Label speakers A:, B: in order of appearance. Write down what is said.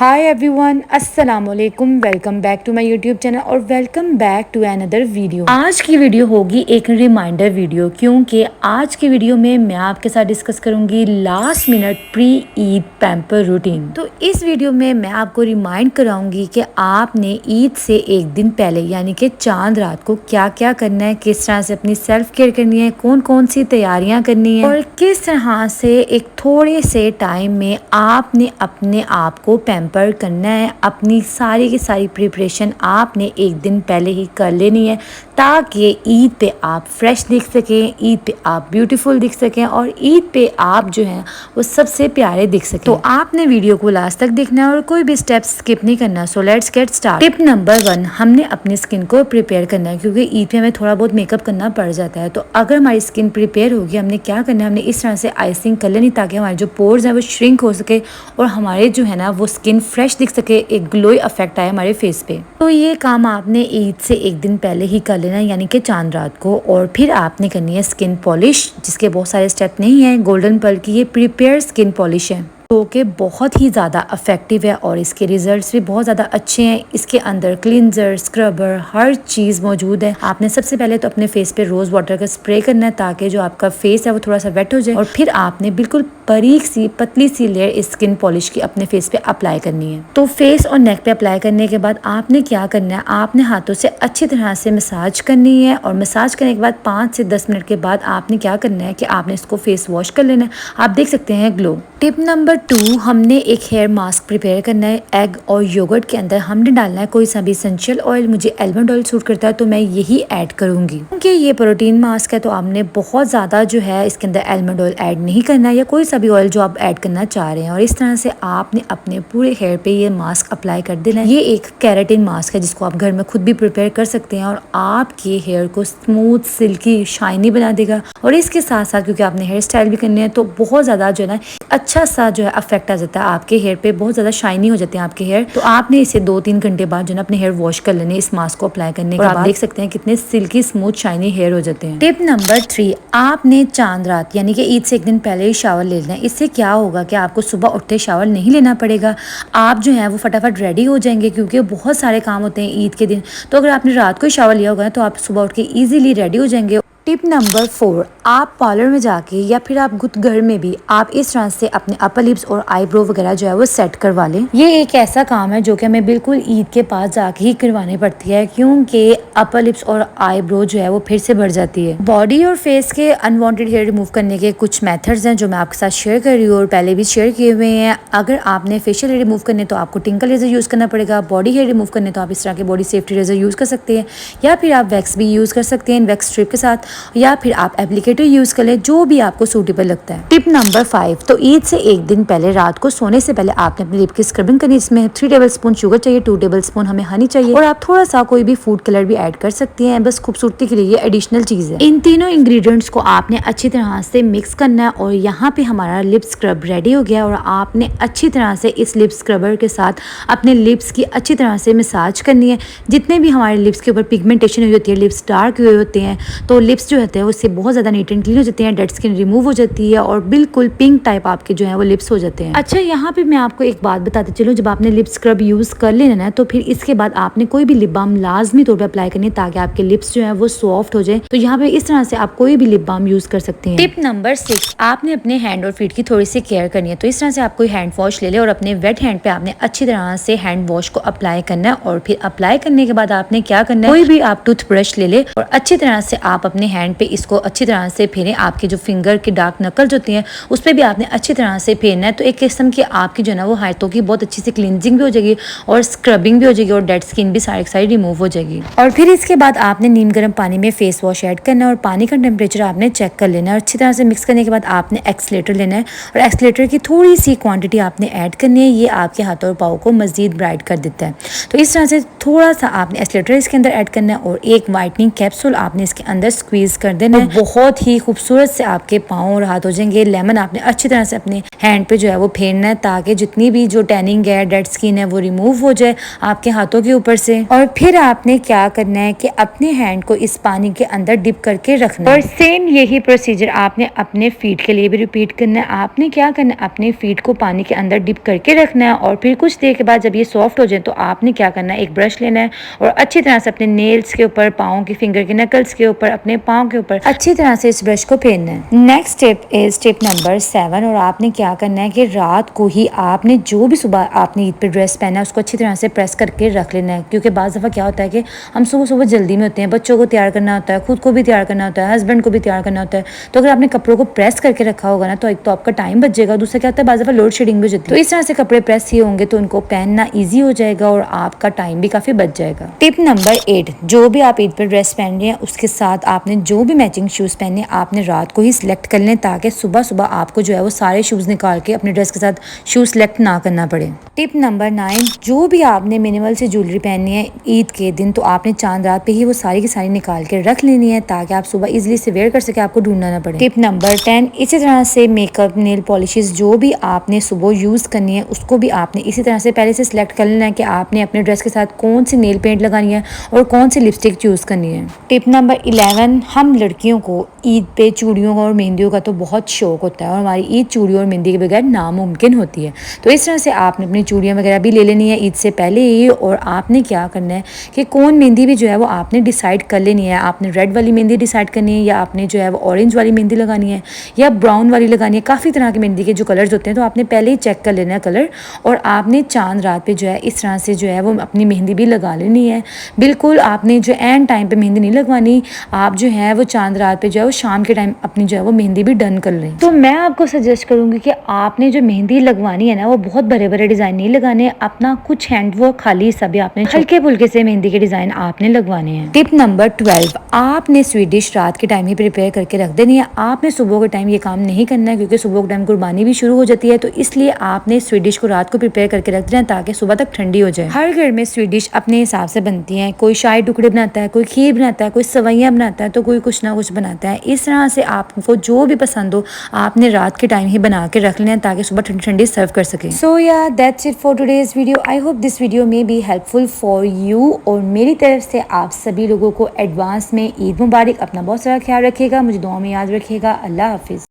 A: हाय everyone, अस्सलाम वालेकुम। Welcome back to my YouTube channel और welcome back to another video. आज की वीडियो होगी एक रिमाइंडर वीडियो, क्योंकि आज की वीडियो में मैं आपके साथ डिस्कस करूंगी last minute pre Eid pamper routine. तो इस वीडियो में मैं आपको रिमाइंड कराऊंगी कि आपने ईद से एक दिन पहले यानी कि चांद रात को क्या क्या करना है, किस तरह से अपनी सेल्फ केयर करनी है, कौन कौन सी तैयारियां करनी है और किस तरह से एक थोड़े से टाइम में आपने अपने आप को पैम्पर करना है। अपनी सारी की सारी प्रिपरेशन आपने एक दिन पहले ही कर लेनी है, ताकि ईद पे आप फ्रेश दिख सकें, ईद पे आप ब्यूटीफुल दिख सकें और ईद पे आप जो हैं वो सबसे प्यारे दिख सकें। तो आपने वीडियो को लास्ट तक देखना है और कोई भी स्टेप स्किप नहीं करना। So let's get start. Tip number 1, हमने अपनी स्किन को प्रिपेयर करना है, क्योंकि ईद पे हमें थोड़ा बहुत मेकअप करना पड़ जाता है। तो अगर हमारी स्किन प्रिपेयर होगी, हमने क्या करना है, हमने इस तरह से आइसिंग कर लेनी ताकि हमारे जो पोर्स हैं वो श्रिंक हो सके और हमारे जो है ना वो स्किन फ्रेश दिख सके, एक ग्लोई इफेक्ट आए हमारे फेस पे। तो ये काम आपने ईद से एक दिन पहले ही कर लेना, यानी कि चांद रात को। और फिर आपने करनी है स्किन पॉलिश, जिसके बहुत सारे स्टेप नहीं है। गोल्डन पर्ल की ये प्रिपेयर स्किन पॉलिश है जो कि बहुत ही ज़्यादा इफेक्टिव है और इसके रिजल्ट्स भी बहुत ज़्यादा अच्छे हैं। इसके अंदर क्लींजर, स्क्रबर, हर चीज़ मौजूद है। आपने सबसे पहले तो अपने फेस पे रोज़ वाटर का स्प्रे करना है ताकि जो आपका फेस है वो थोड़ा सा वेट हो जाए, और फिर आपने बिल्कुल बारीक सी पतली सी लेयर इस स्किन पॉलिश की अपने फेस पे अप्लाई करनी है। तो फेस और नेक पे अप्लाई करने के बाद आपने क्या करना है, आपने हाथों से अच्छी तरह से मसाज करनी है और मसाज करने के बाद 5 से 10 मिनट के बाद आपने क्या करना है कि आपने इसको फेस वॉश कर लेना है। आप देख सकते हैं ग्लो। टिप नंबर 2, हमने एक हेयर मास्क प्रिपेयर करना है। एग और योगर्ट के अंदर हमने डालना है कोई सा भी एसेंशियल ऑयल। मुझे आलमंड ऑयल सूट करता है तो मैं यही ऐड करूंगी, क्योंकि ये प्रोटीन मास्क है तो आपने बहुत ज़्यादा जो है इसके अंदर आलमंड ऑयल ऐड नहीं करना है, या कोई सा भी ऑयल जो आप ऐड करना चाह रहे हैं। और इस तरह से आपने अपने पूरे हेयर पे ये मास्क अप्लाई कर देना है। ये एक केराटिन मास्क है जिसको आप घर में खुद भी प्रिपेयर कर सकते हैं और आपके हेयर को स्मूथ, सिल्की, शाइनी बना देगा। और इसके साथ साथ क्योंकि आपने हेयर स्टाइल भी करनी है तो बहुत ज़्यादा जो है ना अच्छा सा जो है इफेक्ट आ जाता है आपके हेयर पे, बहुत ज़्यादा शाइनी हो जाते हैं आपके हेयर। तो आपने इसे 2-3 घंटे बाद जो है अपने हेयर वॉश कर लेने इस मास्क को अप्लाई करने के बाद। आप देख सकते हैं कितने सिल्की, स्मूथ, शाइनी हेयर हो जाते हैं। टिप नंबर 3, आपने चांद रात यानी कि ईद से एक दिन पहले ही शावर ले लेना है। इससे क्या होगा कि आपको सुबह उठते शावर नहीं लेना पड़ेगा। आप जो है वो फटाफट रेडी हो जाएंगे, क्योंकि बहुत सारे काम होते हैं ईद के दिन। तो अगर आपने रात को ही शावर लिया होगा तो आप सुबह उठ के ईजिली रेडी हो जाएंगे। टिप नंबर 4, आप पार्लर में जाके या फिर आप खुद घर में भी आप इस तरह से अपने अपर लिप्स और आईब्रो वगैरह जो है वो सेट करवा लें। ये एक ऐसा काम है जो कि हमें बिल्कुल ईद के पास जाके ही करवानी पड़ती है, क्योंकि अपर लिप्स और आईब्रो जो है वो फिर से बढ़ जाती है। बॉडी और फेस के अनवांटेड हेयर रिमूव करने के कुछ मेथड्स हैं जो मैं आपके साथ शेयर कर रही हूँ और पहले भी शेयर किए हुए हैं। अगर आपने फेशियल हेयर रिमूव करने तो आपको टिंकल रेजर यूज़ करना पड़ेगा। बॉडी हेयर रिमूव करने तो आप इस तरह के बॉडी सेफ्टी रेजर यूज़ कर सकते हैं, या फिर आप वैक्स भी यूज़ कर सकते हैं वैक्स स्ट्रिप के साथ, या फिर आप एप्लीकेटर यूज कर ले, जो भी आपको सूटेबल लगता है। टिप नंबर 5, तो ईद से एक दिन पहले रात को सोने से पहले आपने अपनी लिप की स्क्रबिंग करनी। इसमें 3 टेबलस्पून शुगर चाहिए, 2 टेबलस्पून हमें हनी चाहिए और आप थोड़ा सा कोई भी फूड कलर भी ऐड कर सकती हैं, बस खूबसूरती के लिए ये एडिशनल चीज है। इन तीनों इंग्रेडिएंट्स को आपने अच्छी तरह से मिक्स करना है और यहाँ पे हमारा लिप स्क्रब रेडी हो गया। और आपने अच्छी तरह से इस लिप स्क्रबर के साथ अपने लिप्स की अच्छी तरह से मसाज करनी है। जितने भी हमारे लिप्स के ऊपर पिगमेंटेशन हुई होती है, लिप्स डार्क हुए होते हैं, तो लिप्स जो होते हैं उससे बहुत ज़्यादा नीट एंड क्लीन हो जाते हैं, डेड स्किन रिमूव हो जाती है और बिल्कुल पिंक टाइप आपके जो है वो लिप्स हो जाते हैं। अच्छा, यहाँ पे मैं आपको एक बात बताते चलूँ, जब आपने लिप स्क्रब यूज़ कर लेना है तो फिर इसके बाद आपने कोई भी लिप बाम लाजमी तौर पे अप्लाई करनी है ताकि आपके लिप्स जो है वो सॉफ्ट हो जाए। तो यहाँ पे इस तरह से आप कोई भी लिप बाम यूज़ कर सकते हैं। टिप नंबर 6, आपने अपने हैंड और फीट की थोड़ी सी केयर करनी है। तो इस तरह से आप कोई हैंड वॉश ले ले और अपने वेट हैंड पे आपने अच्छी तरह से हैंड वॉश को अप्लाई करना है। और फिर अप्लाई करने के बाद आपने क्या करना है, कोई भी आप टूथ ब्रश ले ले और अच्छी तरह से आप अपने हैंड पे इसको अच्छी तरह से फेरें। आपके जो फिंगर की डार्क नकल्स होती हैं उस पर भी आपने अच्छी तरह से फेरना है। तो एक किस्म की आपकी जो है ना वो हाथों की बहुत अच्छी से क्लींजिंग भी हो जाएगी और स्क्रबिंग भी हो जाएगी और डेड स्किन भी सारी रिमूव हो जाएगी। और फिर इसके बाद आपने नीम गर्म पानी में फेस वॉश ऐड करना है और पानी का टेम्परेचर आपने चेक कर लेना है। और अच्छी तरह से मिक्स करने के बाद आपने एक्सलेटर लेना है और एक्सलेटर की थोड़ी सी क्वांटिटी आपने ऐड करनी है। ये आपके हाथों और पाँव को मजीद ब्राइट कर देता है। तो इस तरह से थोड़ा सा आपने एक्सलेटर इसके अंदर ऐड करना है और एक वाइटनिंग कैप्सूल आपने इसके अंदर स्क्वीज फ्रीज कर देना है। बहुत ही खूबसूरत से आपके पाँव और हाथ हो जाएंगे। लेमन आपने अच्छी तरह से अपने हैंड पे जो है वो फेरना है ताकि जितनी भी जो टैनिंग है, डेड स्किन है, वो रिमूव हो जाए आपके हाथों के ऊपर से। और फिर आपने क्या करना है कि अपने हैंड को इस पानी के अंदर डिप करके रखना है। और सेम यही प्रोसीजर आपने अपने फीट के लिए भी रिपीट करना है। आपने क्या करना है, अपने फीट को पानी के अंदर डिप करके रखना है और फिर कुछ देर के बाद जब ये सॉफ्ट हो जाए तो आपने क्या करना है, एक ब्रश लेना है और अच्छी तरह से अपने नेल्स के ऊपर, पाँव के फिंगर के नकल्स के ऊपर, अपने पाँव के ऊपर अच्छी तरह से इस ब्रश को फेरना है। Next step is step number 7। और आपने क्या करना है कि रात को ही आपने जो भी सुबह आपने ईद पे ड्रेस पहना है उसको अच्छी तरह से प्रेस करके रख लेना है, क्योंकि बाज़ दफ़ा क्या होता है कि हम सुबह सुबह जल्दी में होते हैं, बच्चों को तैयार करना होता है, खुद को भी तैयार करना होता है, हस्बैंड को भी तैयार करना होता है। तो अगर आपने कपड़ों को प्रेस करके रखा होगा ना तो एक तो आपका टाइम बच जाएगा, दूसरा क्या होता है बाज़ दफ़ा लोड शेडिंग भी हो जाती है। तो इस तरह से कपड़े प्रेस ही होंगे तो उनको पहनना ईजी हो जाएगा और आपका टाइम भी काफ़ी बच जाएगा। टिप नंबर 8, जो भी आप ईद पर ड्रेस पहन रहे हैं उसके साथ आपने जो भी मैचिंग शूज़ पहने आपने रात को ही सिलेक्ट कर लें ताकि सुबह सुबह आपको जो है वो सारे शूज़ निकाल के अपने ड्रेस के साथ शूज़ सिलेक्ट ना करना पड़े। टिप नंबर 9, जो भी आपने मिनिमल से ज्वेलरी पहननी है ईद के दिन तो आपने चांद रात पे ही वो सारी की सारी निकाल के रख लेनी है ताकि आप सुबह इजीली से वेयर कर सके, आपको ढूंढना ना पड़े। टिप नंबर 10, इसी तरह से मेकअप, नेल पॉलिशेस जो भी आपने सुबह यूज़ करनी है उसको भी आपने इसी तरह से पहले से सिलेक्ट कर लेना है कि आपने अपने ड्रेस के साथ कौन सी नेल पेंट लगानी है और कौन सी लिपस्टिक चूज़ करनी है। टिप नंबर 11, हम लड़कियों को ईद पे चूड़ियों और मेहंदियों का तो बहुत शौक होता है और हमारी ईद चूड़ियों और मेहंदी के बगैर नामुमकिन होती है। तो इस तरह से आपने अपनी चूड़ियाँ वगैरह भी ले लेनी है ईद से पहले ही। और आपने क्या करना है कि कौन मेहंदी भी जो है वो आपने डिसाइड कर लेनी है। आपने रेड वाली मेहंदी डिसाइड करनी है या आपने जो है वो ऑरेंज वाली मेहंदी लगानी है या ब्राउन वाली लगानी है। काफ़ी तरह की मेहंदी के जो कलर्स होते हैं तो आपने पहले ही चेक कर लेना है कलर और आपने चांद रात पे जो है इस तरह से जो है वो अपनी मेहंदी भी लगा लेनी है। बिल्कुल आपने जो एंड टाइम पे मेहंदी नहीं लगवानी, आप जो है वो चांद रात पे जो है वो शाम के टाइम अपनी जो है वो मेहंदी भी डन कर लें। तो मैं आपको सजेस्ट करूँगी कि आपने जो मेहंदी लगवानी है ना वो बहुत बड़े बड़े डिज़ाइन नहीं लगाने, अपना कुछ हैंड वर्क खाली हिस्सा भी आपने हल्के फुल्के से मेहंदी के डिज़ाइन आपने लगवाने हैं। टिप नंबर 12, आपने स्वीट डिश रात के टाइम ही प्रिपेयर करके रख देनी है। आपने सुबह के टाइम ये काम नहीं करना है क्योंकि सुबह के टाइम कुर्बानी भी शुरू हो जाती है, तो इसलिए आपने स्वीट डिश को रात को प्रिपेयर करके रख देना है ताकि सुबह तक ठंडी हो जाए। हर घर में स्वीट डिश अपने हिसाब से बनती है, कोई शाही टुकड़े बनाता है, कोई खीर बनाता है, कोई सवैयाँ बनाता है, तो कोई कुछ ना कुछ बनाता है। इस तरह से आपको जो भी पसंद हो आपने रात के टाइम ही बना के रख लेना ताकि सुबह ठंडी ठंडी सर्व कर सके। सो या that's it for today's video. I hope this video में बी हेल्पफुल फॉर यू और मेरी तरफ से आप सभी लोगों को एडवांस में ईद मुबारक। अपना बहुत सारा ख्याल रखिएगा, मुझे दुआ में याद रखिएगा। अल्लाह हाफिज़।